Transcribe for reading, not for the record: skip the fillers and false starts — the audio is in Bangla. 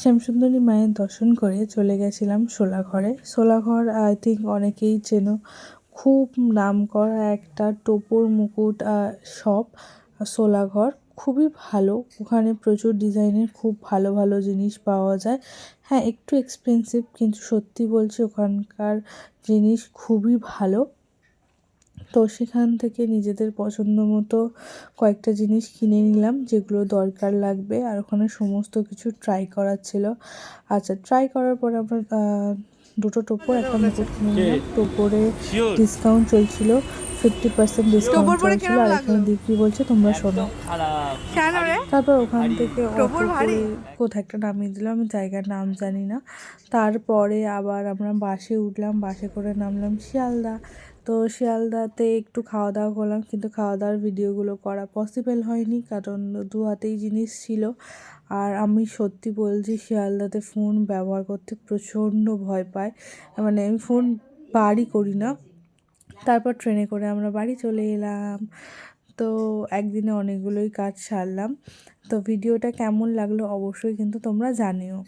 শ্যামসুন্দরী মায়ের দর্শন করে চলে গেছিলাম শোলাঘরে। শোলাঘর আই থিঙ্ক অনেকেই চেনো, খুব নামকরা একটা টোপর মুকুট শপ। শোলাঘর খুবই ভালো, ওখানে প্রচুর ডিজাইনের খুব ভালো ভালো জিনিস পাওয়া যায়। হ্যাঁ, একটু এক্সপেন্সিভ, কিন্তু সত্যি বলছি ওখানকার জিনিস খুবই ভালো। তো সেখান থেকে নিজেদের পছন্দ মতো কয়েকটা জিনিস কিনে নিলাম যেগুলো দরকার লাগবে, আর ওখানে সমস্ত কিছু ট্রাই করার ছিল। আচ্ছা, ট্রাই করার পরে আমরা দুটো টোপর একটা মুকুট কিনে নিলাম। টোপরে ডিসকাউন্ট চলছিল, 50% ডিসকাউন্ট চলছিল, আর এখানে দিদি বলছে তোমরা শোনো। তারপর ওখান থেকে অটো করে কোথায় একটা নামিয়ে দিলাম, আমি জায়গার নাম জানি না। তারপরে আবার আমরা বাসে উঠলাম, বাসে করে নামলাম শিয়ালদা। তো শিয়ালদাতে একটু খাওয়া দাওয়া করলাম, কিন্তু খাওয়া দাওয়ার ভিডিওগুলো করা পসিবল হয়নি, কারণ দু হাতেই জিনিস ছিল। আর আমি সত্যি বলছি, শিয়ালদাতে ফোন ব্যবহার করতে প্রচণ্ড ভয় পাই, মানে আমি ফোন বারই করি না। তারপর ট্রেনে করে আমরা বাড়ি চলে এলাম। তো একদিনে অনেকগুলোই কাজ সারলাম। তো ভিডিওটা কেমন লাগলো অবশ্যই কিন্তু তোমরা জানিও।